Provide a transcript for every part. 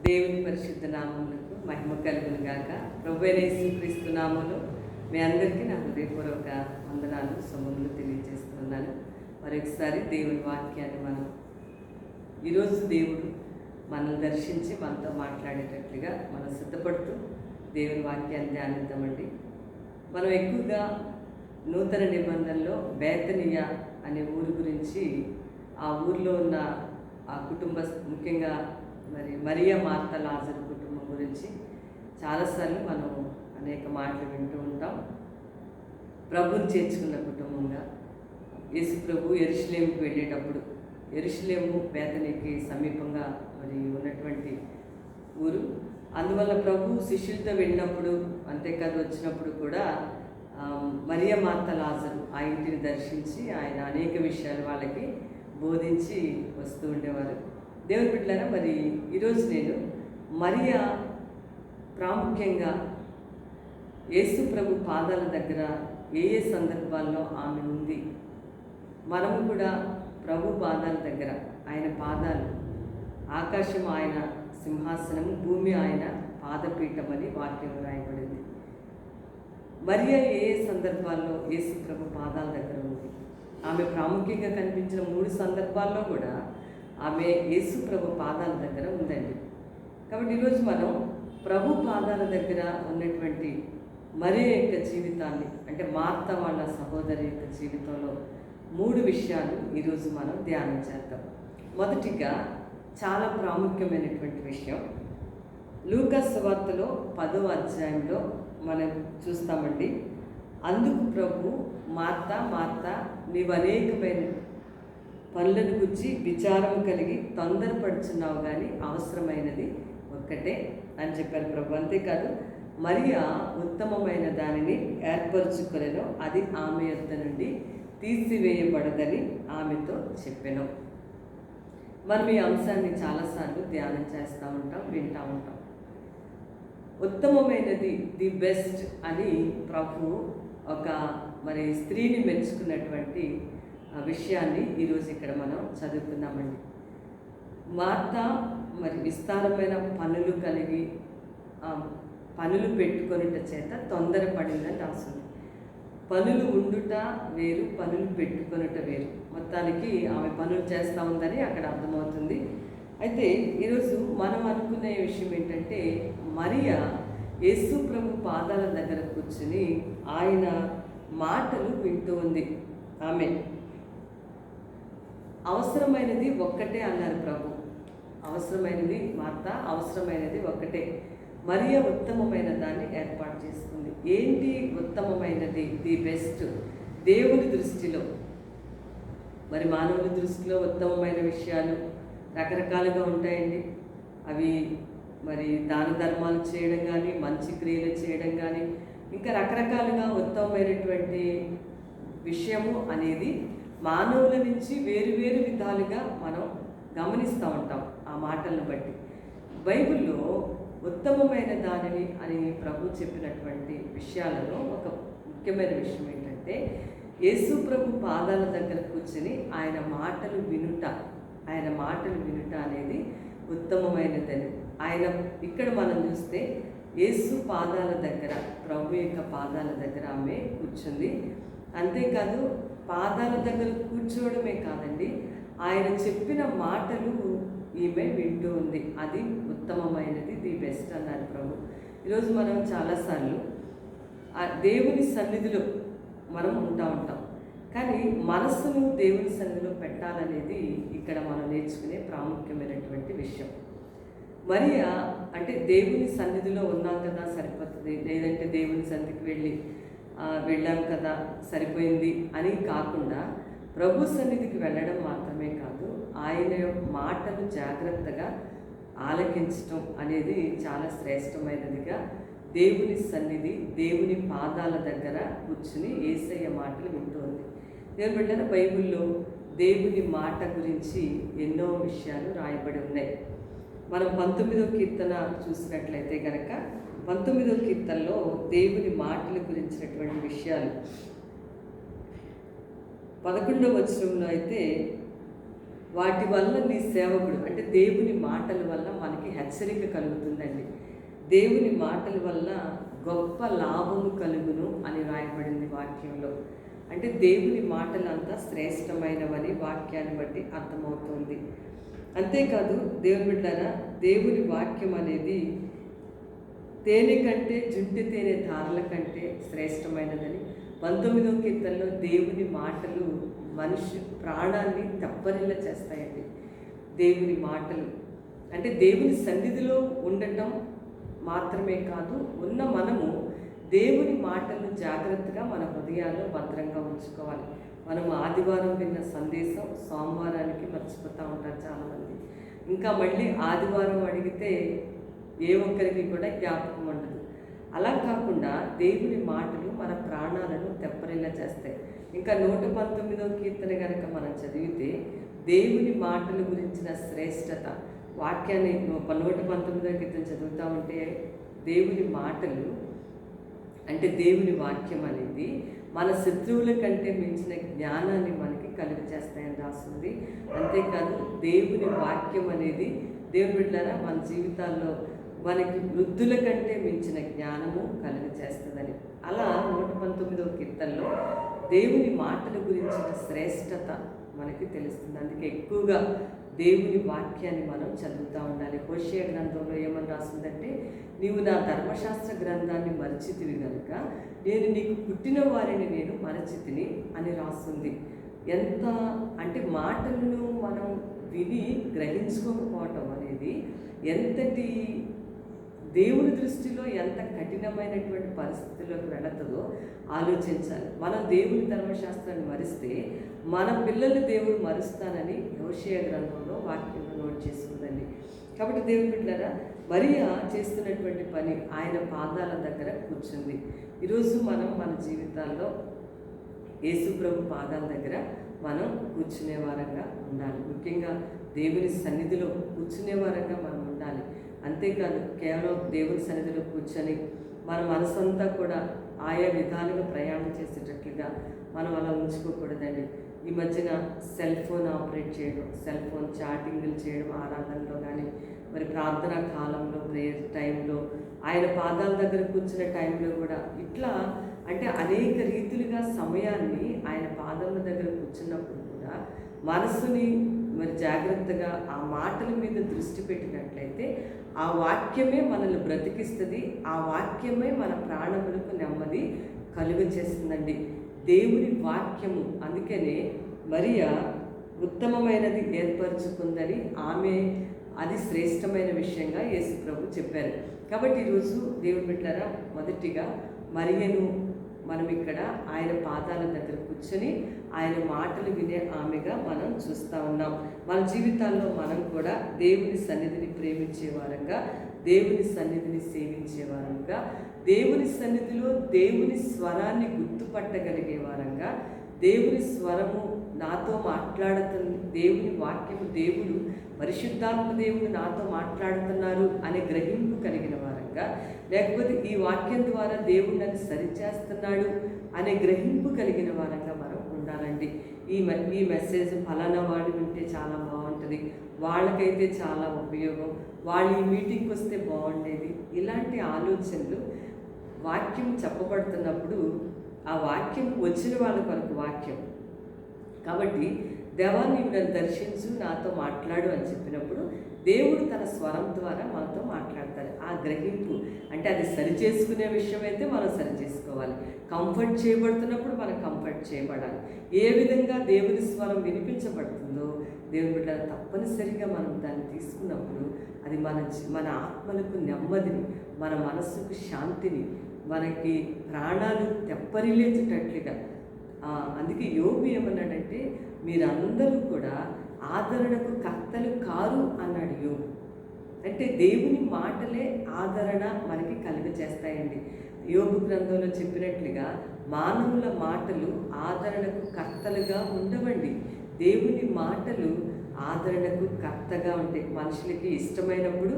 దేవుని పరిశుద్ధ నామములకు మహిమ కలుగును గాక. ప్రభువైన యేసుక్రీస్తు నామములో మీ అందరికీ నా హృదయపూర్వక వందనాలు సొమ్ములు తెలియజేస్తున్నాను. మరొకసారి దేవుని వాక్యాన్ని మనం ఈరోజు దేవుడు మనల్ని దర్శించి మనతో మాట్లాడేటట్లుగా మనం సిద్ధపడుతూ దేవుని వాక్యాన్ని ధ్యానిద్దామండి. మనం ఎక్కువగా నూతన నిబంధనలో బేతనియా అనే ఊరు గురించి, ఆ ఊరిలో ఉన్న ఆ కుటుంబ, ముఖ్యంగా మరియా మార్తా లాజరు కుటుంబం గురించి చాలాసార్లు మనం అనేక మాటలు వింటూ ఉంటాం. ప్రభుని చేర్చుకున్న కుటుంబంగా యేసు ప్రభు యెరూషలేముకి వెళ్ళేటప్పుడు, యెరూషలేము బేతనీకి సమీపంగా ఉన్నటువంటి ఊరు. అందువల్ల ప్రభు శిష్యులతో వెళ్ళినప్పుడు, అంతేకాదు వచ్చినప్పుడు కూడా మరియా మార్తా లాజరు ఆ ఇంటిని దర్శించి ఆయన అనేక విషయాలు వాళ్ళకి బోధించి వస్తూ ఉండేవారు. దేవుని బిడ్డలారా, మరి ఈరోజు నేను మరియా ప్రాముఖ్యంగా యేసు ప్రభు పాదాల దగ్గర ఏ ఏ సందర్భాల్లో ఆమె ఉంది, మనము కూడా ప్రభు పాదాల దగ్గర, ఆయన పాదాలు ఆకాశం ఆయన సింహాసనము, భూమి ఆయన పాదపీఠం అని వాక్యం రాయబడింది. మరియా ఏ ఏ సందర్భాల్లో యేసు ప్రభు పాదాల దగ్గర ఉంది? ఆమె ప్రాముఖ్యంగా కనిపించిన 3 సందర్భాల్లో కూడా ఆమె యేసు ప్రభు పాదాల దగ్గర ఉందండి. కాబట్టి ఈరోజు మనం ప్రభు పాదాల దగ్గర ఉన్నటువంటి మరియ యొక్క జీవితాన్ని, అంటే మార్తా వాళ్ళ సహోదరి యొక్క జీవితంలో 3 విషయాలు ఈరోజు మనం ధ్యానం చేద్దాం. మొదటిగా చాలా ప్రాముఖ్యమైనటువంటి విషయం, లూకా సువార్తలో 10వ అధ్యాయంలో మనం చూస్తామండి. అందుకు ప్రభు, మార్తా మార్తా, నీవు అనేకమైన పనులను గురించి విచారం కలిగి తొందరపడుచున్నావు, కానీ అవసరమైనది ఒక్కటే అని చెప్పారు ప్రభు. అంతేకాదు, మరియా ఉత్తమమైన దానిని ఏర్పరచుకొనెను, అది ఆమె యొద్ద నుండి తీసివేయబడదని ఆమెతో చెప్పెను. మనం ఈ అంశాన్ని చాలాసార్లు ధ్యానం చేస్తూ ఉంటాం, వింటూ ఉంటాం. ఉత్తమమైనది, ది బెస్ట్ అని ప్రభు ఒక స్త్రీని మెచ్చుకున్నటువంటి విషయాన్ని ఈరోజు ఇక్కడ మనం చదువుతున్నామండి. మార్తా విస్తారమైన పనులు కలిగి పనులు పెట్టుకొనుట చేత తొందరపడిందని రాస్తుంది. పనులు ఉండుట వేరు, పనులు పెట్టుకొనుట వేరు. మొత్తానికి ఆమె పనులు చేస్తూ ఉందని అక్కడ అర్థమవుతుంది. అయితే ఈరోజు మనం అనుకునే విషయం ఏంటంటే, మరియా యేసు ప్రభు పాదాల దగ్గర కూర్చుని ఆయన మాటలు వింటూ ఉంది. ఆమె అవసరమైనది ఒక్కటే అన్నారు ప్రభు. అవసరమైనది మార్తా, అవసరమైనది ఒక్కటే. మరియా ఉత్తమమైన దాన్ని ఏర్పాటు చేసుకుంది. ఏంటి ఉత్తమమైనది? The best. దేవుని దృష్టిలో, మానవుల దృష్టిలో ఉత్తమమైన విషయాలు రకరకాలుగా ఉంటాయండి. అవి దాన ధర్మాలు చేయడం కానీ, మంచి క్రియలు చేయడం కానీ, ఇంకా రకరకాలుగా ఉత్తమమైనటువంటి విషయము అనేది మానవుల నుంచి వేరు వేరు విధాలుగా మనం గమనిస్తూ ఉంటాం. ఆ మాటలను బట్టి బైబిల్లో ఉత్తమమైన దానిని అని ప్రభు చెప్పినటువంటి విషయాలలో ఒక ముఖ్యమైన విషయం ఏంటంటే, యేసు ప్రభు పాదాల దగ్గర కూర్చొని ఆయన మాటలు వినుట అనేది ఉత్తమమైనదని ఆయన ఇక్కడ మనం చూస్తే యేసు పాదాల దగ్గర, ప్రభు యొక్క పాదాల దగ్గర ఆమె కూర్చుంది. అంతేకాదు, పాదాల దగ్గర కూర్చోవడమే కాదండి, ఆయన చెప్పిన మాటలు ఈమె వింటూ ఉంది. అది ఉత్తమమైనది, ది బెస్ట్ అన్నారు ప్రభు. ఈరోజు మనం చాలాసార్లు దేవుని సన్నిధిలో మనం ఉంటాం, కానీ మనస్సును దేవుని సన్నిధిలో పెట్టాలనేది ఇక్కడ మనం నేర్చుకునే ప్రాముఖ్యమైనటువంటి విషయం. మరియా అంటే దేవుని సన్నిధిలో ఉన్నాం కదా సరిపోతుంది, లేదంటే దేవుని సన్నిధికి వెళ్ళాం కదా సరిపోయింది అని కాకుండా, ప్రభు సన్నిధికి వెళ్ళడం మాత్రమే కాదు, ఆయన మాటలు జాగ్రత్తగా ఆలకించటం అనేది చాలా శ్రేష్టమైనదిగా, దేవుని సన్నిధి, దేవుని పాదాల దగ్గర కూర్చుని యేసయ్య మాటలు వింటుంది. దేవుని బిడ్డల, బైబిల్లో దేవుని మాట గురించి ఎన్నో విషయాలు రాయబడి ఉన్నాయి. మనం 19వ కీర్తన చూసినట్లయితే కనుక, 19వ కీర్తనలో దేవుని మాటల గురించినటువంటి విషయాలు 11వ వచనంలో అయితే, వాటి వల్ల నీ సేవకుడు అంటే దేవుని మాటల వల్ల మనకి హెచ్చరిక కలుగుతుందండి. దేవుని మాటల వల్ల గొప్ప లాభము కలుగును అని రాయబడింది వాక్యంలో. అంటే దేవుని మాటలంతా శ్రేష్టమైనవని వాక్యాన్ని బట్టి అర్థమవుతుంది. అంతేకాదు దేవుని బిడ్డలారా, దేవుని వాక్యం అనేది తేనె కంటే జుంటి తేనె ధారల కంటే శ్రేష్టమైనదని 19వ కీర్తనలో దేవుని మాటలు మనిషి ప్రాణాన్ని తప్పరిల్ల చేస్తాయండి. దేవుని మాటలు అంటే దేవుని సన్నిధిలో ఉండటం మాత్రమే కాదు, ఉన్న మనము దేవుని మాటలను జాగ్రత్తగా మన హృదయాల్లో భద్రంగా ఉంచుకోవాలి. మనం ఆదివారం విన్న సందేశం సోమవారానికి మర్చిపోతూ ఉంటారు చాలామంది. ఇంకా మళ్ళీ ఆదివారం అడిగితే ఏ ఒక్కరికి కూడా జ్ఞాపకం ఉండదు. అలా కాకుండా దేవుని మాటలు మన ప్రాణాలను తెప్పరిల్లా చేస్తాయి. ఇంకా 119వ కీర్తన కనుక మనం చదివితే దేవుని మాటల గురించిన శ్రేష్టత వాక్యాన్ని 119వ కీర్తన చదువుతూ ఉంటే దేవుని మాటలు అంటే దేవుని వాక్యం అనేది మన శత్రువుల కంటే మించిన జ్ఞానాన్ని మనకి కలుగు చేస్తాయని రాస్తుంది. అంతేకాదు దేవుని వాక్యం అనేది దేవుని బిడ్డలారా మన జీవితాల్లో మనకి వృద్ధుల కంటే మించిన జ్ఞానము కలుగు చేస్తుందని. అలా 119వ కీర్తనలో దేవుని మాటల గురించిన శ్రేష్టత మనకి తెలుస్తుంది. అందుకే ఎక్కువగా దేవుని వాక్యాన్ని మనం చదువుతూ ఉండాలి. హోషేయ గ్రంథంలో ఏమని రాస్తుందంటే, నీవు నా ధర్మశాస్త్ర గ్రంథాన్ని మరచితివి కనుక నేను నీకు పుట్టిన వారిని నేను మరచితిని అని రాస్తుంది. ఎంత అంటే మాటలను మనం విని గ్రహించుకోకపోవటం అనేది ఎంతటి దేవుని దృష్టిలో ఎంత కఠినమైనటువంటి పరిస్థితుల్లోకి వెళుతుందో ఆలోచించాలి. మనం దేవుని ధర్మశాస్త్రాన్ని మరిస్తే మన పిల్లలు దేవుడు మరుస్తానని హోషేయ గ్రంథంలో వాక్యంలో నోట్ చేసుకుందండి. కాబట్టి దేవుని బిడ్డలారా, మరియా చేస్తున్నటువంటి పని ఆయన పాదాల దగ్గర కూర్చుంది. ఈరోజు మనం మన జీవితాల్లో యేసు ప్రభు పాదాల దగ్గర మనం కూర్చునే వారంగా ఉండాలి. ముఖ్యంగా దేవుని సన్నిధిలో కూర్చునే వారంగా మనం ఉండాలి. అంతేకాదు కేవలం దేవుని సన్నిధిలో కూర్చొని మన మనసంతా కూడా ఆయా విధాలుగా ప్రయాణం చేసేటట్లుగా మనం అలా ఉంచుకోకూడదండి. ఈ మధ్యన సెల్ ఫోన్ ఆపరేట్ చేయడం, సెల్ ఫోన్ చాటింగ్లు చేయడం ఆరాధనలో కానీ, మరి ప్రార్థనా కాలంలో ప్రేయర్ టైంలో ఆయన పాదాల దగ్గర కూర్చున్న టైంలో కూడా ఇట్లా అంటే అనేక రీతులుగా సమయాన్ని ఆయన పాదాల దగ్గర కూర్చున్నప్పుడు కూడా మనసుని మరి జాగ్రత్తగా ఆ మాటల మీద దృష్టి పెట్టినట్లయితే ఆ వాక్యమే మనల్ని బ్రతికిస్తుంది. ఆ వాక్యమే మన ప్రాణములకు నెమ్మది కలుగు చేస్తుందండి. దేవుని వాక్యము అందుకనే మరియా ఉత్తమమైనది ఏర్పరచుకుందని ఆమె అది శ్రేష్టమైన విషయంగా యేసు ప్రభు చెప్పారు. కాబట్టి ఈరోజు దేవుని బిడ్డలారా, మొదటిగా మరియను మనం ఇక్కడ ఆయన పాదాల దగ్గర కూర్చొని ఆయన మాటలు వినే ఆమెగా మనం చూస్తూ ఉన్నాం. మన జీవితాల్లో మనం కూడా దేవుని సన్నిధిని ప్రేమించే వారంగా, దేవుని సన్నిధిని సేవించే వారంగా, దేవుని సన్నిధిలో దేవుని స్వరాన్ని గుర్తుపట్టగలిగే వారంగా, దేవుని స్వరము నాతో మాట్లాడుతుంది, దేవుని వాక్యము దేవుడు పరిశుద్ధాత్మ దేవుడు నాతో మాట్లాడుతున్నారు అనే గ్రహింపు కలిగిన వారంగా, లేకపోతే ఈ వాక్యం ద్వారా దేవుడు నన్ను సరిచేస్తున్నాడు అనే గ్రహింపు కలిగిన వారంగా మనం ఉండాలండి. ఈ మెసేజ్ ఫలానా వాడు వింటే చాలా బాగుంటుంది, వాళ్ళకైతే చాలా ఉపయోగం, వాళ్ళు ఈ మీటింగ్కి వస్తే బాగుండేది, ఇలాంటి ఆలోచనలు వాక్యం చెప్పబడుతున్నప్పుడు ఆ వాక్యం వచ్చిన వాళ్ళ కొరకు వాక్యం కాబట్టి దేవా నీవు నన్ను దర్శించు, నాతో మాట్లాడు అని చెప్పినప్పుడు దేవుడు తన స్వరం ద్వారా మనతో మాట్లాడతారు. ఆ గ్రహింపు అంటే అది సరి చేసుకునే విషయం అయితే మనం సరి చేసుకోవాలి. కంఫర్ట్ చేయబడుతున్నప్పుడు మనం కంఫర్ట్ చేయబడాలి. ఏ విధంగా దేవుని స్వరం వినిపించబడుతుందో దేవుని బిడ్డ తప్పనిసరిగా మనం దాన్ని తీసుకున్నప్పుడు అది మన ఆత్మలకు నెమ్మదిని, మన మనస్సుకు శాంతిని, మనకి ప్రాణాలు తెప్పరిల్లేటట్లుగా. అందుకే యోబు ఏమన్నాడంటే, మీరందరూ కూడా ఆదరణకు కర్తలు కారు అన్నాడు యోబు. అంటే దేవుని మాటలే ఆదరణ మనకి కలుగజేస్తాయండి. యోబు గ్రంథంలో చెప్పినట్లుగా మానవుల మాటలు ఆదరణకు కర్తలుగా ఉండవండి. దేవుని మాటలు ఆదరణకు కర్తగా ఉంటాయి. మనుషులకి ఇష్టమైనప్పుడు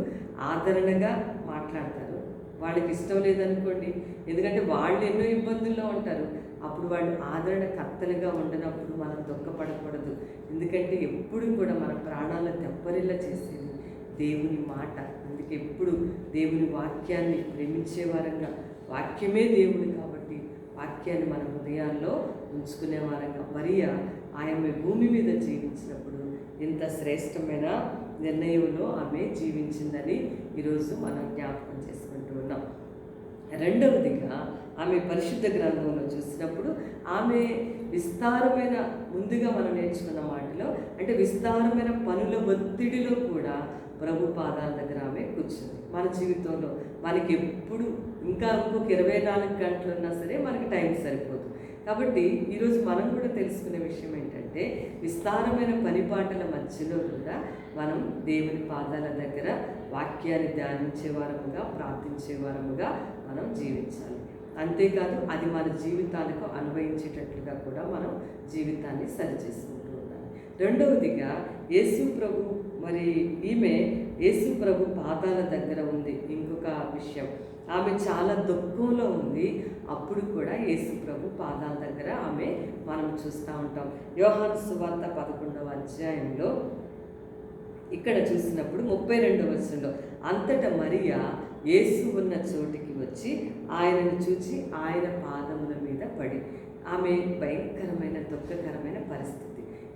ఆదరణగా మాట్లాడతారు, వాళ్ళకి ఇష్టం లేదనుకోండి, ఎందుకంటే వాళ్ళు ఎన్నో ఇబ్బందుల్లో ఉంటారు, అప్పుడు వాళ్ళు ఆదరణకర్తలుగా ఉండనప్పుడు మనం దుఃఖపడకూడదు. ఎందుకంటే ఎప్పుడు కూడా మన ప్రాణాలు తెప్పరిల్లా చేసేది దేవుని మాట. అందుకే ఎప్పుడు దేవుని వాక్యాన్ని ప్రేమించే వారంగా, వాక్యమే దేవుడు కాబట్టి వాక్యాన్ని మన హృదయాల్లో ఉంచుకునే వారంగా మరియా ఆమె భూమి మీద జీవించినప్పుడు ఇంత శ్రేష్టమైన నిర్ణయంలో ఆమె జీవించిందని ఈరోజు మనం జ్ఞాపకం చేసుకుంటూ ఉన్నాం. రెండవదిగా ఆమె పరిశుద్ధ గ్రంథంలో చూసినప్పుడు ఆమె విస్తారమైన, ముందుగా మనం నేర్చుకున్న వాటిలో అంటే విస్తారమైన పనుల ఒత్తిడిలో కూడా ప్రభు పాదాల దగ్గర ఆమె కూర్చుంది. మన జీవితంలో మనకి ఎప్పుడు ఇంకా ఇంకొక 24 గంటలు ఉన్నా సరే మనకి టైం సరిపోదు. కాబట్టి ఈరోజు మనం కూడా తెలుసుకునే విషయం ఏంటంటే విస్తారమైన పనిపాటల మధ్యలో కూడా మనం దేవుని పాదాల దగ్గర వాక్యాన్ని ధ్యానించే వారముగా, ప్రార్థించే వారముగా మనం జీవించాలి. అంతేకాదు అది మన జీవితాలకు అన్వయించేటట్లుగా కూడా మనం జీవితాన్ని సరిచేసుకుంటూ ఉండాలి. రెండవదిగా యేసు ప్రభు, మరి ఈమె యేసు ప్రభు పాదాల దగ్గర ఉంది. ఇంకొక విషయం, ఆమె చాలా దుఃఖంలో ఉంది. అప్పుడు కూడా యేసు ప్రభు పాదాల దగ్గర ఆమె మనం చూస్తూ ఉంటాం. యోహాను సువార్త 11వ అధ్యాయంలో ఇక్కడ చూసినప్పుడు 32వ వచనంలో, అంతటా మరియా యేసు ఉన్న చోటికి వచ్చి ఆయనను చూచి ఆయన పాదముల మీద పడి. ఆమె భయంకరమైన దుఃఖకరమైన పరిస్థితి.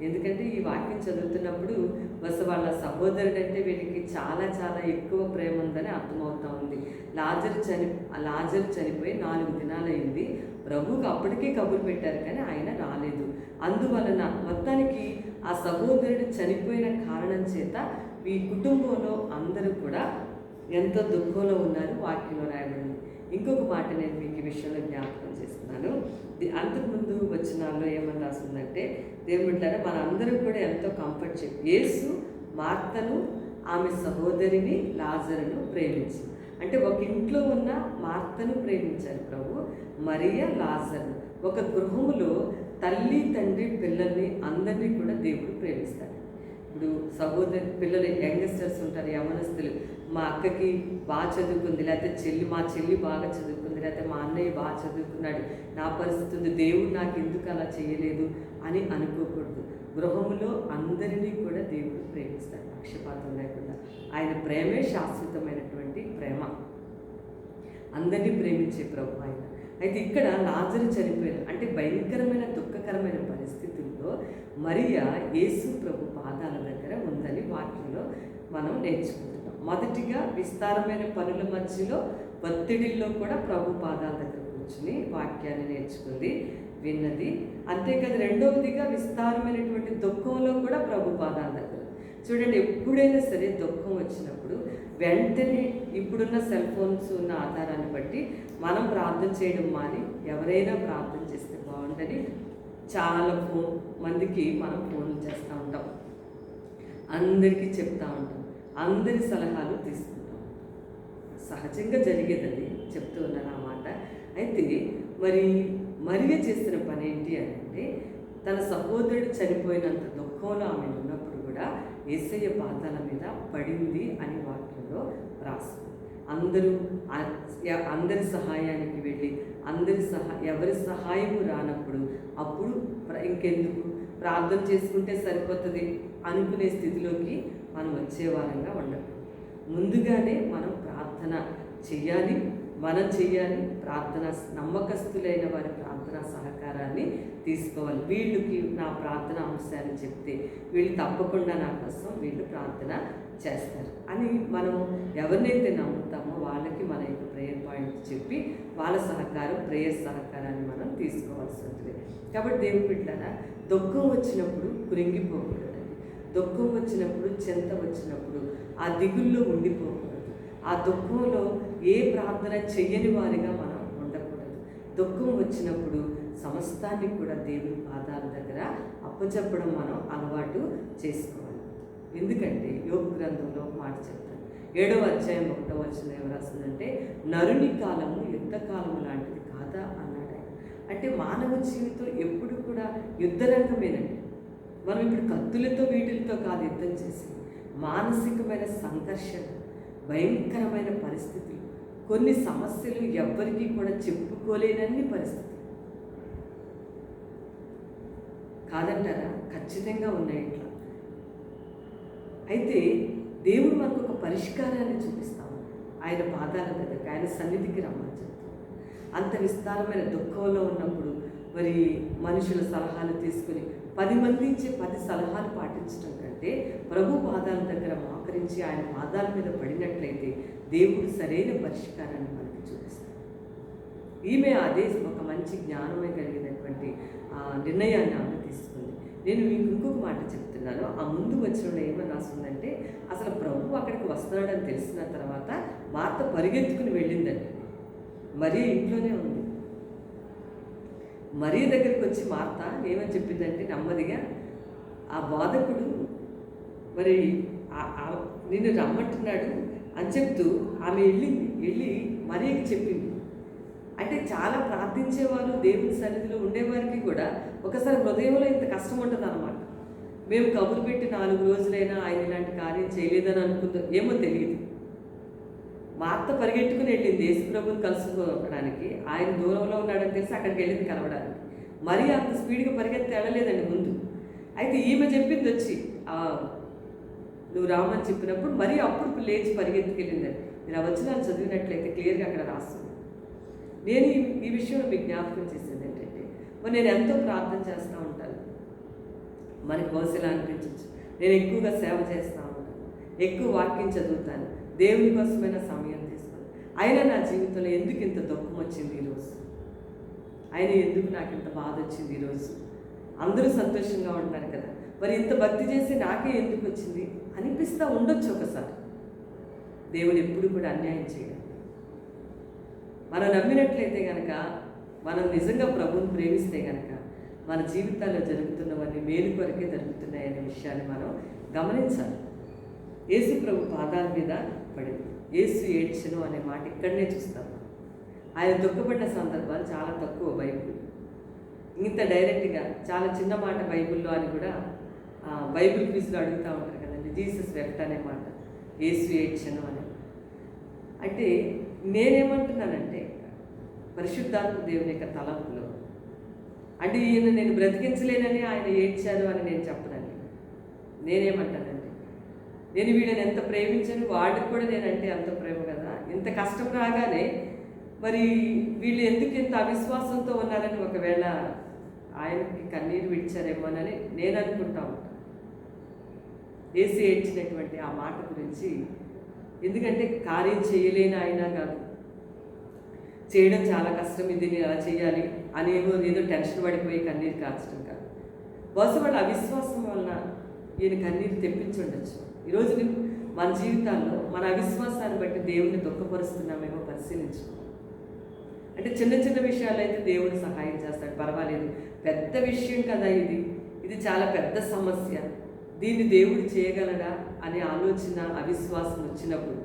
ఎందుకంటే ఈ వాక్యం చదువుతున్నప్పుడు వాళ్ళ సహోదరుడంటే వీడికి చాలా చాలా ఎక్కువ ప్రేమ ఉందని అర్థమవుతా ఉంది. లాజరు చనిపోయి 4 దినాలైంది. ప్రభువుకి అప్పటికే కబురు పెట్టారు కానీ ఆయన రాలేదు. అందువలన మొత్తానికి ఆ సహోదరుడు చనిపోయిన కారణం చేత ఈ కుటుంబంలో అందరూ కూడా ఎంతో దుఃఖంలో ఉన్నారు. వాక్యంలో రాయబడింది. ఇంకొక మాట నేను మీకు ఈ విషయంలో జ్ఞాపకం చేస్తున్నాను. అంతకుముందు వచనాల్లో ఏమని రాస్తుందంటే, దేవుడిలారా మనందరం కూడా ఎంతో కంఫర్ట్ చెప్పి యేసు మార్తను, ఆమె సహోదరిని, లాజరును ప్రేమించి, అంటే ఒక ఇంట్లో ఉన్న మార్తను ప్రేమించారు ప్రభు, మరియ, లాజరు. ఒక గృహములో తల్లి, తండ్రి, పిల్లల్ని అందరినీ కూడా దేవుడు ప్రేమిస్తాడు. ఇప్పుడు సహోదరి పిల్లలు, యంగస్టర్స్ ఉంటారు, యవనస్తులు, మా అక్కకి బాగా చదువుకుంది, లేకపోతే మా చెల్లి బాగా చదువుకుంది, లేకపోతే మా అన్నయ్య బాగా చదువుకున్నాడు, నా పరిస్థితి ఉంది, దేవుడు నాకు ఎందుకు అలా చేయలేదు అని అనుకోకూడదు. గృహములో అందరినీ కూడా దేవుడు ప్రేమిస్తాడు, పక్షపాతం లేకుండా. ఆయన ప్రేమే శాశ్వతమైనటువంటి ప్రేమ, అందరినీ ప్రేమించే ప్రభు ఆయన. అయితే ఇక్కడ లాజరు చనిపోయారు, అంటే భయంకరమైన దుఃఖకరమైన పరిస్థితుల్లో మరియా యేసు ప్రభు పాదాల దగ్గర ఉందని వాక్యంలో మనం నేర్చుకుంటున్నాం. మొదటిగా విస్తారమైన పనుల మధ్యలో ఒత్తిడిల్లో కూడా ప్రభు పాదాల దగ్గర కూర్చుని వాక్యాన్ని నేర్చుకుంది, విన్నది. అంతేకాదు రెండవదిగా విస్తారమైనటువంటి దుఃఖంలో కూడా ప్రభు పాదాల దగ్గర. చూడండి, ఎప్పుడైనా సరే దుఃఖం వచ్చినప్పుడు వెంటనే ఇప్పుడున్న సెల్ ఫోన్స్ ఉన్న ఆధారాన్ని బట్టి మనం ప్రార్థన చేయడం మాని ఎవరైనా ప్రార్థన చేస్తే బాగుండని చాలా మందికి మనం ఫోన్లు చేస్తూ ఉంటాం, అందరికీ చెప్తూ ఉంటాం, అందరి సలహాలు తీసుకుంటాం. సహజంగా జరిగేదని చెప్తూ ఉన్నాను ఆ మాట. అయితే మరియ చేసిన పని ఏంటి అంటే, తన సహోదరుడు చనిపోయినంత దుఃఖంలో ఆమె ఉన్నప్పుడు కూడా యేసయ్య పాదాల మీద పడింది అని వాక్యంలో రాస్తుంది. అందరి సహాయానికి వెళ్ళి ఎవరి సహాయము రానప్పుడు అప్పుడు ఇంకెందుకు ప్రార్థన చేసుకుంటే సరిపోతుంది అనుకునే స్థితిలోకి మనం వచ్చేవారంగా ఉండకూడదు. ముందుగానే మనం ప్రార్థన చెయ్యాలి, ప్రార్థన నమ్మకస్తులైన వారి ప్రార్థనా సహకారాన్ని తీసుకోవాలి. వీళ్ళకి నా ప్రార్థన అంశాన్ని చెప్తే వీళ్ళు తప్పకుండా నా కోసం వీళ్ళు ప్రార్థన చేస్తారు అని మనం ఎవరినైతే నమ్ముతామో వాళ్ళకి మన యొక్క ప్రేయర్ పాయింట్స్ చెప్పి వాళ్ళ ప్రేయర్ సహకారాన్ని మనం తీసుకోవాల్సి ఉంటుంది. కాబట్టి దేవుని బిడ్డలారా, దుఃఖం వచ్చినప్పుడు కృంగిపోకూడదండి. దుఃఖం వచ్చినప్పుడు, చింత వచ్చినప్పుడు ఆ దిగుల్లో ఉండిపోకూడదు. ఆ దుఃఖంలో ఏ ప్రార్థన చెయ్యని వారిగా మనం ఉండకూడదు. దుఃఖం వచ్చినప్పుడు సమస్తాన్ని కూడా దేవుని పాదాల దగ్గర అప్పచెప్పడం మనం అలవాటు చేసుకోవాలి. ఎందుకంటే యోబు గ్రంథంలో ఒక మాట చెప్తాను, 7వ అధ్యాయం 1వ వచనం ఏం రాస్తుందంటే, నరుని కాలము యుద్ధ కాలము లాంటిది కాదా అన్నాడు ఆయన. అంటే మానవ జీవితం ఎప్పుడు కూడా యుద్ధరంగమేనండి. మనం ఇప్పుడు కత్తులతో వీటితో కాదు యుద్ధం చేసి, మానసికమైన సంఘర్షణ, భయంకరమైన పరిస్థితులు, కొన్ని సమస్యలు ఎవ్వరికీ కూడా చెప్పుకోలేనన్ని పరిస్థితులు. కాదంటారా? ఖచ్చితంగా ఉన్నాయి ఇట్లా. అయితే దేవుడు మనకు ఒక పరిష్కారాన్ని చూపిస్తాము. ఆయన పాదాల దగ్గరికి, ఆయన సన్నిధికి రమ్మని చెప్తాం. అంత విస్తారమైన దుఃఖంలో ఉన్నప్పుడు మరి మనుషుల సలహాలు తీసుకుని 10 మంది ఇచ్చే 10 సలహాలు పాటించడం కంటే ప్రభు పాదాల దగ్గర మోకరించి ఆయన పాదాల మీద పడినట్లయితే దేవుడు సరైన పరిష్కారాన్ని మనకి చూపిస్తాడు. ఈమె అదే ఒక మంచి జ్ఞానమే కలిగినటువంటి నిర్ణయాన్ని ఆమె తీసుకుంది. నేను మీకు ఇంకొక మాట చెప్తున్నాను. ఆ ముందు వచ్చిన ఏమని రాస్తుందంటే, అసలు ప్రభు అక్కడికి వస్తున్నాడని తెలిసిన తర్వాత మార్త పరిగెత్తుకుని వెళ్ళిందండి. మరీ ఇంట్లోనే ఉంది. మరీ దగ్గరికి వచ్చి మార్త ఏమని చెప్పిందంటే నెమ్మదిగా, ఆ బోధకుడు మరి నిన్ను రమ్మంటున్నాడు అని చెప్తూ ఆమె వెళ్ళి మరీకి చెప్పింది. అంటే చాలా ప్రార్థించేవారు దేవుని సన్నిధిలో ఉండేవారికి కూడా ఒకసారి హృదయంలో ఇంత కష్టం ఉంటుంది అన్నమాట. మేము కబురు పెట్టి 4 రోజులైనా ఆయన ఇలాంటి కార్యం చేయలేదని అనుకుందాం, ఏమో తెలియదు. మా అత్త పరిగెట్టుకుని వెళ్ళింది యేసుప్రభుని కలుసుకోవడానికి. ఆయన దూరంలో ఉన్నాడని తెలిసి అక్కడికి వెళ్ళింది కలవడానికి. మరీ అంత స్పీడ్గా పరిగెత్తి వెళ్ళలేదండి ముందు. అయితే ఈమె చెప్పింది వచ్చి నువ్వు రామని చెప్పినప్పుడు మరీ అప్పుడు లేచి పరిగెత్తుకెళ్ళిందండి. మీరు ఆ వచనాలు చదివినట్లయితే క్లియర్గా అక్కడ రాస్తుంది. నేను ఈ విషయంలో మీకు జ్ఞాపకం చేసేది ఏంటంటే, మరి నేను ఎంతో ప్రార్థన చేస్తూ ఉంటాను. మనకి బహుశా అనిపించవచ్చు, నేను ఎక్కువగా సేవ చేస్తూ ఉంటాను, ఎక్కువ వాక్యం చదువుతాను, దేవుని కోసమైన సమయం తీసుకుని, అయినా నా జీవితంలో ఎందుకు ఇంత దుఃఖం వచ్చింది ఈరోజు, ఆయన ఎందుకు నాకు ఇంత బాధ వచ్చింది ఈరోజు, అందరూ సంతోషంగా ఉంటారు కదా, మరి ఇంత భక్తి చేసి నాకే ఎందుకు వచ్చింది అనిపిస్తూ ఉండొచ్చు ఒకసారి. దేవుడు ఎప్పుడు కూడా అన్యాయం చేయడు. మనం నమ్మినట్లయితే కనుక, మనం నిజంగా ప్రభువుని ప్రేమిస్తే కనుక మన జీవితాల్లో జరుగుతున్నవన్నీ మేలు కొరకే జరుగుతున్నాయనే విషయాన్ని మనం గమనించాలి. యేసు ప్రభు పాదాల మీద పడింది. యేసు ఏడ్చెను అనే మాట ఇక్కడనే చూస్తాం. ఆయన దుఃఖపడిన సందర్భాలు చాలా తక్కువ బైబిల్. ఇంత డైరెక్ట్గా చాలా చిన్న మాట బైబిల్లో అని కూడా బైబిల్ క్విజ్లో అడుగుతూ ఉంటారు కదండి. జీసస్ వెప్ట్ అనే మాట, యేసు ఏడ్చెను అని. అంటే నేనేమంటున్నానంటే, పరిశుద్ధాత్మ దేవుని యొక్క తలంపులో అంటే ఈయన నేను బ్రతికించలేనని ఆయన ఏడ్చారు అని నేను చెప్పనండి. నేనేమంటానంటే, నేను వీళ్ళని ఎంత ప్రేమించాను, వాళ్ళకి కూడా నేనంటే అంత ప్రేమ కదా. ఇంత కష్టం రాగానే మరి వీళ్ళు ఎందుకు ఇంత అవిశ్వాసంతో ఉన్నారని ఒకవేళ ఆయనకి కన్నీరు విడిచారేమోనని నేను అనుకుంటా ఉంటాను. యేసు ఏడ్చినటువంటి ఆ మాట గురించి. ఎందుకంటే కార్యం చేయలేని ఆయన కాదు, చేయడం చాలా కష్టం, ఇది నేను అలా చేయాలి అనేమో ఏదో టెన్షన్ పడిపోయి కన్నీరు కార్చడం కాదు. బహుశా వాళ్ళ అవిశ్వాసం వలన ఈయన కన్నీరు తెప్పించి ఉండొచ్చు. ఈరోజు మన జీవితాల్లో మన అవిశ్వాసాన్ని బట్టి దేవుడిని దుఃఖపరుస్తున్నామేమో పరిశీలించుకో. అంటే చిన్న చిన్న విషయాలు అయితే దేవుడు సహాయం చేస్తాడు, పర్వాలేదు, పెద్ద విషయం కదా ఇది చాలా పెద్ద సమస్య, దీన్ని దేవుడు చేయగలడా అనే ఆలోచన అవిశ్వాసం వచ్చినప్పుడు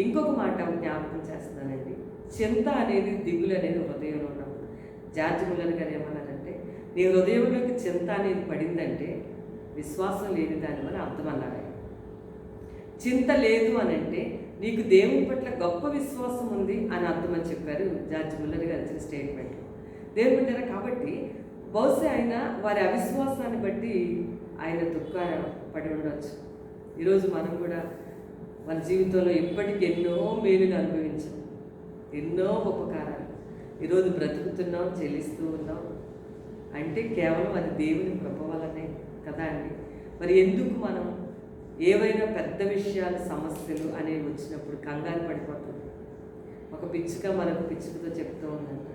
ఇంకొక మాట జ్ఞాపకం చేస్తున్నానండి. చింత అనేది, దిగులు అనేది హృదయంలో ఉన్నప్పుడు. జార్జ్ ముల్లర్ గారు ఏమన్నారంటే, నీ హృదయంలోకి చింత అనేది పడిందంటే విశ్వాసం లేని దానివని అర్థం అన్నారు. చింత లేదు అని అంటే నీకు దేవుని పట్ల గొప్ప విశ్వాసం ఉంది అని అర్థం అని చెప్పారు జార్జ్ ముల్లర్ గారు ఇచ్చిన స్టేట్మెంట్లో. దేవుని బిడ్డలారా, కాబట్టి బహుశా ఆయన వారి అవిశ్వాసాన్ని బట్టి ఆయన దుఃఖపడి ఉండవచ్చు. ఈరోజు మనం కూడా మన జీవితంలో ఇప్పటికి ఎన్నో మేలులు అనుభవించాం, ఎన్నో ఉపకారాలు. ఈరోజు బ్రతుకుతున్నాం, చెల్లిస్తూ ఉన్నాం అంటే కేవలం అది దేవుని కృప వల్లనే కదా అండి. మరి ఎందుకు మనం ఏవైనా పెద్ద విషయాలు, సమస్యలు అనేవి వచ్చినప్పుడు కంగారు పడిపోతుంది? ఒక పిచ్చుక మరొక పిచ్చుకతో చెప్తూ ఉందంట,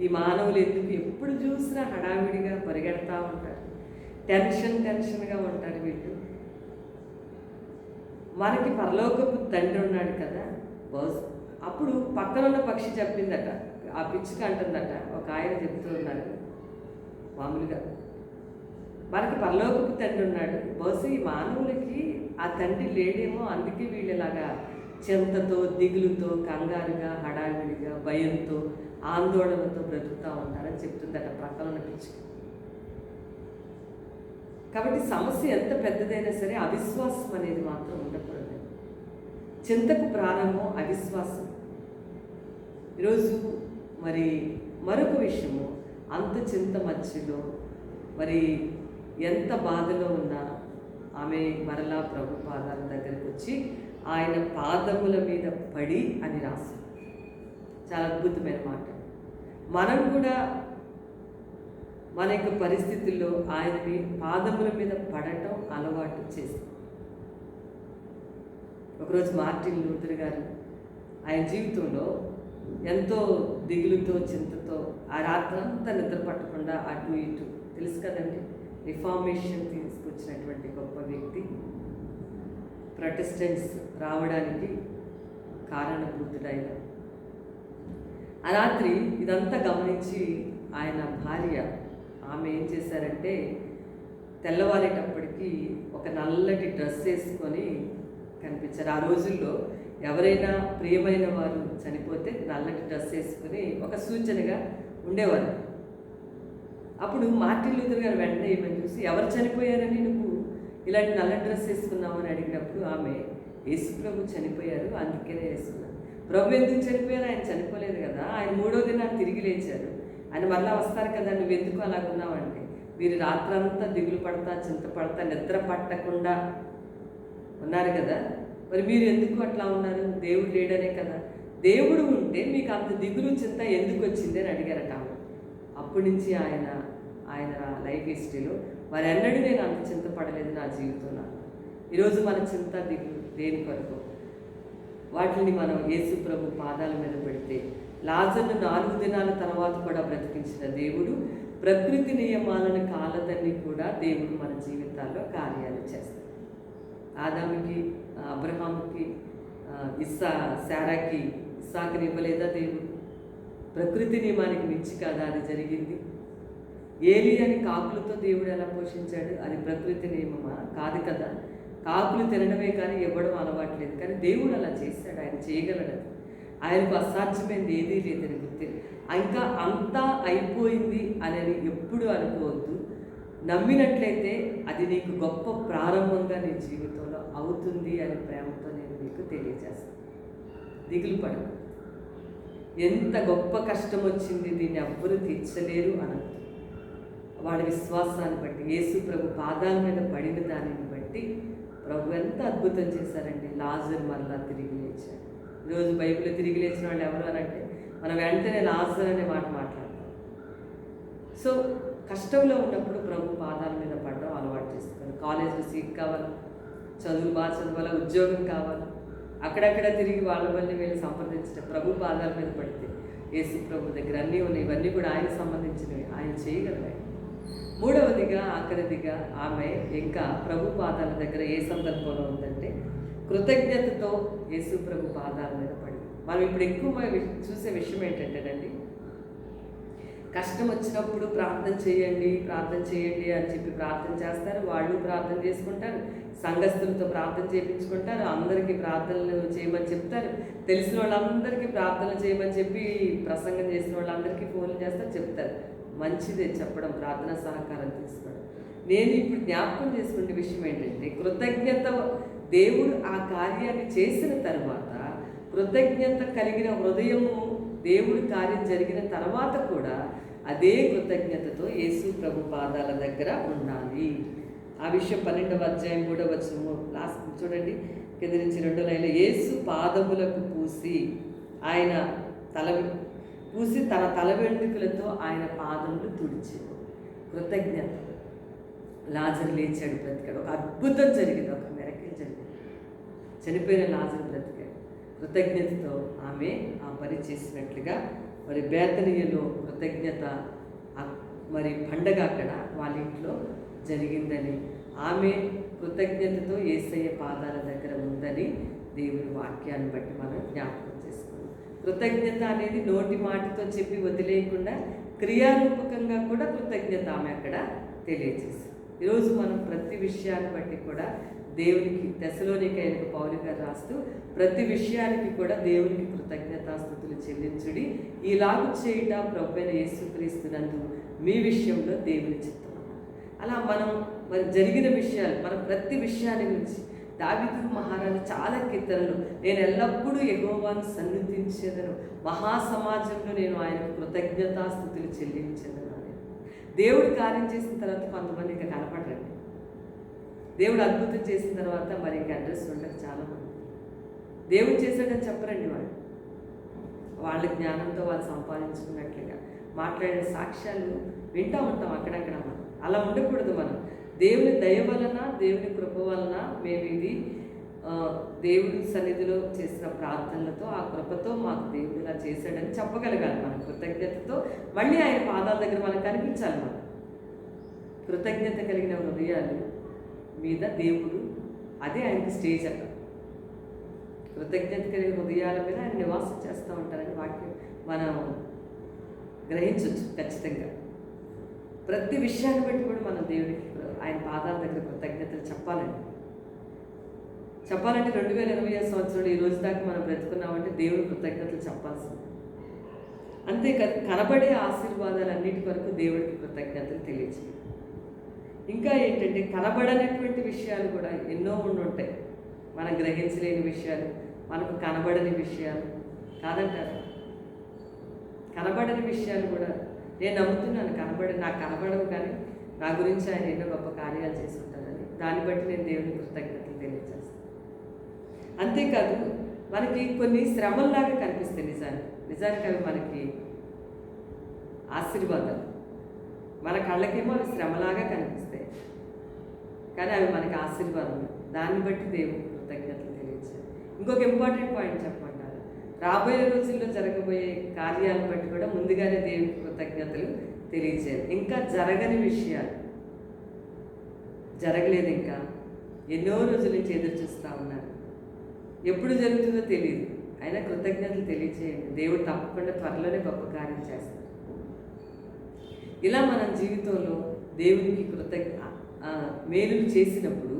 ఈ మానవులు ఎందుకు ఎప్పుడు చూసినా హడావిడిగా పరిగెడతా ఉంటారు, టెన్షన్గా ఉంటారు వీళ్ళు. మనకి పరలోకపు తండ్రి ఉన్నాడు కదా. అప్పుడు పక్కనున్న పక్షి చెప్పిందట, ఆ పిచ్చుక అంటుందట, ఒక ఆయన చెప్తూ ఉన్నారు మామూలుగా, మనకి పరలోకపు తండ్రి ఉన్నాడు, బహుశా ఈ మానవులకి ఆ తండ్రి లేడేమో, అందుకే వీళ్ళు ఇలాగా చింతతో, దిగులుతో, కంగారుగా, హడావిడిగా, భయంతో, ఆందోళనతో బ్రతుకుతూ ఉంటారని చెప్తుందట పక్కనున్న పిచ్చుక. కాబట్టి సమస్య ఎంత పెద్దదైనా సరే అవిశ్వాసం అనేది మాత్రం ఉండకూడదు. చింతకు ప్రారంభం అవిశ్వాసం. ఈరోజు మరి మరొక విషయము, అంత చింత మధ్యలో మరి ఎంత బాధలో ఉన్నా ఆమె మరలా ప్రభు పాదాల దగ్గరికి వచ్చి ఆయన పాదముల మీద పడి అని రాశారు. చాలా అద్భుతమైన మాట. మనం కూడా మన యొక్క పరిస్థితుల్లో ఆయనని పాదముల మీద పడటం అలవాటు చేస్తాం. ఒకరోజు మార్టిన్ లూథర్ గారు ఆయన జీవితంలో ఎంతో దిగులుతో చింతతో ఆ రాత్రంతా నిద్ర పట్టకుండా అటు ఇటు, తెలుసు కదండి, రిఫార్మేషన్ తీసుకొచ్చినటువంటి గొప్ప వ్యక్తి, ప్రొటెస్టెంట్స్ రావడానికి కారణభూతుడైన. ఆ రాత్రి ఇదంతా గమనించి ఆయన భార్య ఆమె ఏం చేశారంటే తెల్లవారేటప్పటికి ఒక నల్లటి డ్రెస్ వేసుకొని కనిపించారు. ఆ రోజుల్లో ఎవరైనా ప్రియమైన వారు చనిపోతే నల్లటి డ్రెస్ వేసుకొని ఒక సూచనగా ఉండేవారు. అప్పుడు మార్టిన్ లూథర్ గారు వెంటనే ఏమని చూసి, ఎవరు చనిపోయారని నువ్వు ఇలాంటి నల్ల డ్రెస్ వేసుకున్నావు అని అడిగినప్పుడు ఆమె, యేసు ప్రభు చనిపోయారు అందుకనే వేసుకున్నాను. ప్రభు ఎందుకు చనిపోయారు? ఆయన చనిపోలేదు కదా, ఆయన 3వ దినాన్ని తిరిగి లేచారు, ఆయన మళ్ళీ వస్తారు కదా, నువ్వు ఎందుకు అలాగున్నావు అంటే, వీరు రాత్రంతా దిగులు పడతా చింతపడతా నిద్ర పట్టకుండా ఉన్నారు కదా, మరి మీరు ఎందుకు అట్లా ఉన్నారు? దేవుడు లేడనే కదా. దేవుడు ఉంటే మీకు అంత దిగులు చింత ఎందుకు వచ్చింది అని అడిగారట ఆమె. అప్పటి నుంచి ఆయన లైఫ్ హిస్టరీలో మరి ఎన్నడూ నేను అంత చింతపడలేదు నా జీవితంలో. ఈరోజు మన చింత దిగులు దేని కొరకు? వాటిని మనం యేసు ప్రభు పాదాల మీద పెడితే, లాజరును 4 దినాల తర్వాత కూడా బ్రతికించిన దేవుడు ప్రకృతి నియమాలను కాలదన్ని కూడా దేవుడు మన జీవితాల్లో కార్యాలు చేస్తాడు. ఆదాముకి, అబ్రహాముకి, శారాకి ఇస్సాకుని ఇవ్వలేదా దేవుడు? ప్రకృతి నియమానికి మించి కదా అది జరిగింది. ఏలి అని కాకులతో దేవుడు ఎలా పోషించాడు? అది ప్రకృతి నియమమా? కాదు కదా. కాకులు తినడమే కానీ ఇవ్వడం అలవాట్లేదు, కానీ దేవుడు అలా చేశాడు. ఆయన చేయగలడు. ఆయనకు అసాధ్యమైనది ఏదీ లేదని గుర్తి. ఇంకా అంతా అయిపోయింది అనేది ఎప్పుడు అనుకోవద్దు. నమ్మినట్లయితే అది నీకు గొప్ప ప్రారంభంగా నీ జీవితంలో అవుతుంది అని ప్రేమతో నేను మీకు తెలియజేస్తాను. దిగులు పడకు. ఎంత గొప్ప కష్టం వచ్చింది, దీన్ని ఎవ్వరూ తీర్చలేరు అనద్దు. వాడి విశ్వాసాన్ని బట్టి, యేసు ప్రభు పాదాల మీద పడిన దానిని బట్టి ప్రభు ఎంత అద్భుతం చేశారండి. లాజరు మరలా తిరిగి లేచాడు. ఈరోజు బైబిల్లో తిరిగి లేచిన వాళ్ళు ఎవరు అనంటే మనం వెంటనే లాజరు అనే మాట మాట్లాడతాం. సో కష్టంలో ఉన్నప్పుడు ప్రభు పాదాల మీద పడడం అలవాటు చేసుకోవాలి. కాలేజీలో సీట్ కావాలి, చదువులు బాగా చదవాలి, ఉద్యోగం కావాలి, అక్కడక్కడ తిరిగి వాళ్ళ వల్ల వీళ్ళు సంప్రదించడం, ప్రభు పాదాల మీద పడితే యేసు ప్రభు దగ్గర అన్నీ ఉన్నాయి. ఇవన్నీ కూడా ఆయనకు సంబంధించినవి, ఆయన చేయగలరు. 3వదిగా ఆఖరిదిగా ఆమె ఇంకా ప్రభు పాదాల దగ్గర ఏ సందర్భంలో ఉందంటే కృతజ్ఞతతో యేసు ప్రభు పాదాల మీద పడి. మనం ఇప్పుడు ఎక్కువ చూసే విషయం ఏంటంటేనండి, కష్టం వచ్చినప్పుడు ప్రార్థన చేయండి అని చెప్పి ప్రార్థన చేస్తారు. వాళ్ళు ప్రార్థన చేసుకుంటారు, సంఘస్థులతో ప్రార్థన చేయించుకుంటారు, అందరికీ ప్రార్థనలు చేయమని చెప్తారు, తెలిసిన వాళ్ళందరికీ ప్రార్థనలు చేయమని చెప్పి ప్రసంగం చేసిన వాళ్ళందరికీ ఫోన్లు చేస్తారు, చెప్తారు. మంచిదే చెప్పడం, ప్రార్థన సహకారం తీసుకోవడం. నేను ఇప్పుడు జ్ఞాపకం చేసుకునే విషయం ఏంటంటే, కృతజ్ఞత దేవుడు ఆ కార్యాన్ని చేసిన తర్వాత కృతజ్ఞత కలిగిన హృదయము దేవుడి కార్యం జరిగిన తర్వాత కూడా అదే కృతజ్ఞతతో యేసు ప్రభు పాదాల దగ్గర ఉండాలి. ఆ విషయం 12వ అధ్యాయం 3వ వచనము లాస్ట్ చూడండి, కింద నుంచి 2వ లైన్లో, యేసు పాదములకు పూసి తన తల వెంట్రుకలతో ఆయన పాదములు తుడిచాడు. కృతజ్ఞత. లాజరు లేచాడు, బ్రతికాడు. ఒక అద్భుతం జరిగింది, ఒక మిరకిల్ జరిగింది. చనిపోయిన లాజరు బ్రతికాడు. కృతజ్ఞతతో ఆమె ఆ పని చేసినట్లుగా మరి బేతనీయలో కృతజ్ఞత మరి పండగ అక్కడ వాళ్ళ ఇంట్లో జరిగిందని, ఆమె కృతజ్ఞతతో యేసయ్య పాదాల దగ్గర ఉందని దేవుని వాక్యాన్ని బట్టి మనం జ్ఞాపకం చేసుకున్నాం. కృతజ్ఞత అనేది నోటి మాటతో చెప్పి వదిలేయకుండా క్రియారూపకంగా కూడా కృతజ్ఞత ఆమె అక్కడ తెలియజేసింది. ఈరోజు మనం ప్రతి విషయాన్ని బట్టి కూడా దేవునికి, తెస్సలోనికైన పౌలు గారు రాస్తూ, ప్రతి విషయానికి కూడా దేవునికి కృతజ్ఞతాస్తుతులు చెల్లించుడి, ఇలాగు చేయుట ప్రభువైన యేసుక్రీస్తునందు మీ విషయంలో దేవుని చిత్తం. అలా మనం మరి జరిగిన విషయాలు, మన ప్రతి విషయాన్ని గురించి దావీదు మహారాజు చాలా కీర్తనలు, నేను ఎల్లప్పుడూ యెహోవాను సన్నిధించేదను, మహాసమాజంలో నేను ఆయనకు కృతజ్ఞతాస్తుతులు చెల్లించేదను. దేవుడు కార్యం చేసిన తర్వాత కొంతమంది ఇంకా కనపడరండి. దేవుడు అద్భుతం చేసిన తర్వాత మరి ఇంకా అడ్రస్ ఉండదు చాలామంది. దేవుడు చేశాడని చెప్పరండి వాళ్ళు. వాళ్ళ జ్ఞానంతో వాళ్ళు సంపాదించుకున్నట్లుగా మాట్లాడే సాక్ష్యాలు వింటూ ఉంటాం అక్కడక్కడ. మనం అలా ఉండకూడదు. మనం దేవుని దయ వలన, దేవుని కృప వలన మేము ఇది దేవుడి సన్నిధిలో చేసిన ప్రార్థనలతో, ఆ కృపతో మాకు దేవుడు ఇలా చేశాడని చెప్పగలగాలి. మన కృతజ్ఞతతో మళ్ళీ ఆయన పాదాల దగ్గర మనకు కనిపించాలి. మనం కృతజ్ఞత కలిగిన హృదయాలు మీద దేవుడు, అదే ఆయనకి స్టేజ్ అక్కడ. కృతజ్ఞత కలిగిన హృదయాల మీద ఆయన నివాసం చేస్తూ ఉంటారని వాక్యం మనం గ్రహించవచ్చు ఖచ్చితంగా. ప్రతి విషయాన్ని బట్టి కూడా మనం దేవుడికి ఆయన పాదాల దగ్గర కృతజ్ఞతలు చెప్పాలంటే 2025 సంవత్సరంలో ఈ రోజు దాకా మనం బ్రతుకున్నామంటే దేవుడు కృతజ్ఞతలు చెప్పాల్సింది. అంతేకాదు కనబడే ఆశీర్వాదాలన్నిటి వరకు దేవుడికి కృతజ్ఞతలు తెలియజేయాలి. ఇంకా ఏంటంటే కనబడనటువంటి విషయాలు కూడా ఎన్నో ఉంటాయి. మనం గ్రహించలేని విషయాలు, మనకు కనబడని విషయాలు కాదంటారు. కనబడని విషయాలు కూడా నేను నమ్ముతున్నాను. నాకు కనబడవు, కానీ నా గురించి ఆయన ఎన్నో గొప్ప కార్యాలు చేసి ఉంటారని దాన్ని బట్టి నేను దేవుని కృతజ్ఞతలు తెలియజేస్తాను. అంతేకాదు మనకి కొన్ని శ్రమల్లాగా కనిపిస్తాయి. నిజానికి అవి మనకి ఆశీర్వాదాలు. మన కళ్ళకేమో అవి శ్రమలాగా కనిపిస్తాయి, కానీ అవి మనకి ఆశీర్వాదం. దాన్ని బట్టి దేవుని కృతజ్ఞతలు తెలియజేయాలి. ఇంకొక ఇంపార్టెంట్ పాయింట్ చెప్పమంటారు, రాబోయే రోజుల్లో జరగబోయే కార్యాలను బట్టి కూడా ముందుగానే దేవుని కృతజ్ఞతలు తెలియజేయాలి. ఇంకా జరగని విషయాలు, జరగలేదు, ఇంకా ఎన్నో రోజుల నుంచి ఎదురు చూస్తూ ఉన్నారు, ఎప్పుడు జరుగుతుందో తెలియదు, అయినా కృతజ్ఞతలు తెలియజేయండి. దేవుడు తప్పకుండా త్వరలోనే గొప్ప కార్యం చేస్తారు. ఇలా మన జీవితంలో దేవునికి మేలులు చేసినప్పుడు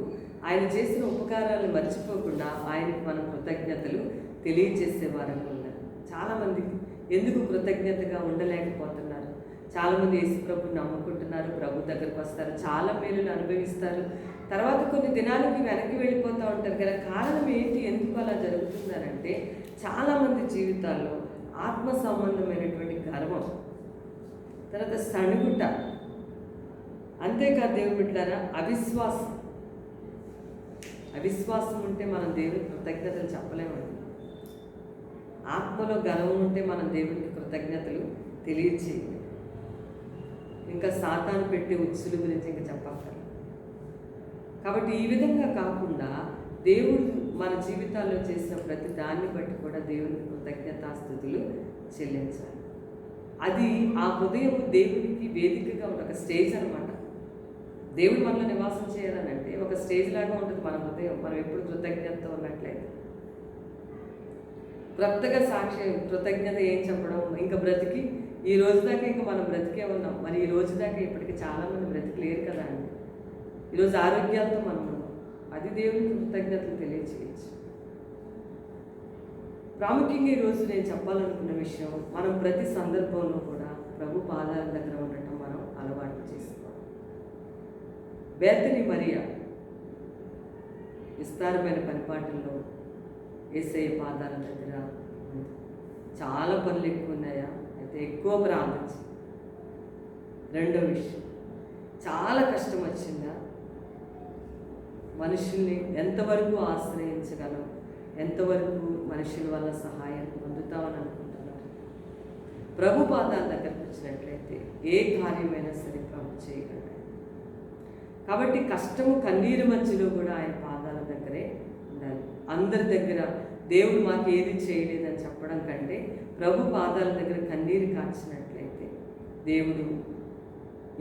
ఆయన చేసిన ఉపకారాలను మర్చిపోకుండా ఆయనకు మనం కృతజ్ఞతలు తెలియజేసే వారంగా ఉన్నారు. చాలామందికి ఎందుకు కృతజ్ఞతగా ఉండలేకపోతున్నారు? చాలామంది యేసు ప్రభుని నమ్ముకుంటున్నారు, ప్రభు దగ్గరకు వస్తారు, చాలా మేలులు అనుభవిస్తారు, తర్వాత కొన్ని దినాలకి వెనక్కి వెళ్ళిపోతూ ఉంటారు కదా. కారణం ఏంటి? ఎందుకు అలా జరుగుతుందనంటే చాలామంది జీవితాల్లో ఆత్మ సంబంధమైనటువంటి గర్వం, తర్వాత సణుగుట, అంతేకాదు దేవుని బిడ్డలారా అవిశ్వాసం ఉంటే మనం దేవునికి కృతజ్ఞతలు చెప్పలేమండి. ఆత్మలో గర్వం ఉంటే మనం దేవునికి కృతజ్ఞతలు తెలియచేయాలి. ఇంకా సాతాను పెట్టే ఉచ్చుల గురించి ఇంకా చెప్పక్కర్లేదు. కాబట్టి ఈ విధంగా కాకుండా దేవుడు మన జీవితాల్లో చేసిన ప్రతి దాన్ని బట్టి కూడా దేవునికి కృతజ్ఞతాస్తుతులు చెల్లించాలి. అది ఆ హృదయం దేవునికి వేదికగా ఉన్న ఒక స్టేజ్ అనమాట. దేవుడు మనలో నివాసం చేయాలని అంటే ఒక స్టేజ్ లాగా ఉంటుంది మన హృదయం. మనం ఎప్పుడు కృతజ్ఞతతో ఉన్నట్లయితే కొత్తగా సాక్ష్యం కృతజ్ఞత ఏం చెప్పడం, ఇంకా బ్రతికి ఈ రోజు దాకా ఇంకా మనం బ్రతికే ఉన్నాం. మరి ఈ రోజు దాకా ఇప్పటికీ చాలామంది బ్రతికలేరు కదా అండి. ఈరోజు ఆరోగ్యాలతో మనం ఉన్నాం, అది దేవునికి కృతజ్ఞతలు తెలియచేయచ్చు. ప్రాముఖ్యంగా ఈరోజు నేను చెప్పాలనుకున్న విషయం, మనం ప్రతి సందర్భంలో కూడా ప్రభు పాదాల దగ్గర ఉండటం మనం అలవాటు చేసుకోవాలి. బేతనీ మరియా విస్తారమైన పరిపాటల్లో యేసయ్య పాదాల దగ్గర చాలా పనులు ఎక్కువ ఉన్నాయా? అయితే ఎక్కువ ప్రార్థించి. రెండో విషయం, చాలా కష్టం వచ్చిందా? మనుషుల్ని ఎంతవరకు ఆశ్రయించగలం, ఎంతవరకు మనుషుల వల్ల సహాయం పొందుతామని అనుకుంటున్నారు? ప్రభు పాదాల దగ్గరకు వచ్చినట్లయితే ఏ కార్యమైనా సరే ప్రభు చేయగలరు. కాబట్టి కష్టము కన్నీరు మధ్యలో కూడా ఆయన పాదాల దగ్గరే ఉండాలి. అందరి దగ్గర దేవుడు మాకు ఏది చేయలేదని చెప్పడం కంటే ప్రభు పాదాల దగ్గర కన్నీరు కార్చినట్లయితే దేవుడు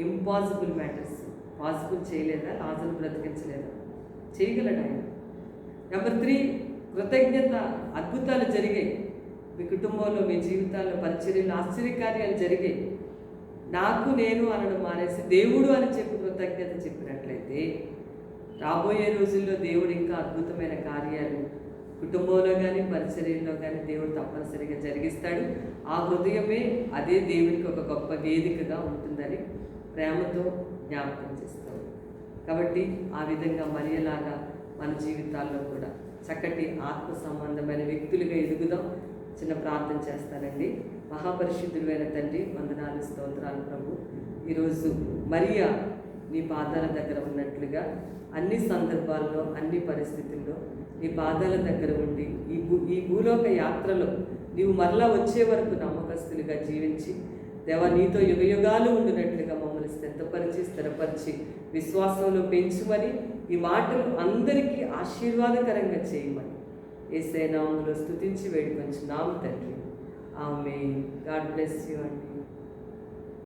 ఇంపాసిబుల్ మ్యాటర్స్ పాసిబుల్ చేయలేదా? లాజరు బ్రతికించలేదా? చేయగలడు ఆయన. నెంబర్ 3, కృతజ్ఞత. అద్భుతాలు జరిగాయి మీ కుటుంబంలో, మీ జీవితాల్లో, పరిచర్యలు, ఆశ్చర్యకార్యాలు జరిగాయి. నాకు నేను అనడం మానేసి దేవుడు అని చెప్పి కృతజ్ఞత చెప్పినట్లయితే రాబోయే రోజుల్లో దేవుడు ఇంకా అద్భుతమైన కార్యాలు కుటుంబంలో కానీ పరిచర్యల్లో కానీ దేవుడు తప్పనిసరిగా జరిగిస్తాడు. ఆ హృదయమే అదే దేవునికి ఒక గొప్ప వేదికగా ఉంటుందని ప్రేమతో జ్ఞాపకం చేస్తాడు. కాబట్టి ఆ విధంగా మరియలాగా మన జీవితాల్లో కూడా చక్కటి ఆత్మ సంబంధమైన వ్యక్తులుగా ఎదుగుదాం. చిన్న ప్రార్థన చేస్తానండి. మహాపరిశుద్ధుడైన తండ్రి, వందనాలు, స్తోత్రాలు ప్రభు. ఈరోజు మరియా నీ పాదాల దగ్గర ఉన్నట్లుగా అన్ని సందర్భాల్లో, అన్ని పరిస్థితుల్లో నీ పాదాల దగ్గర ఉండి ఈ భూలోక యాత్రలో నీవు మరలా వచ్చే వరకు నమ్మకస్తులుగా జీవించి దేవా నీతో యుగయుగాలు ఉండినట్లుగా మమ్మల్ని స్థిరపరిచి విశ్వాసంలో పెంచుమని, ఈ మాటలు అందరికీ ఆశీర్వాదకరంగా చేయమని యేసయ్య నామములో స్తుతించి వేడుకొంచున్నాము తండ్రి. ఆమేన్. God bless you.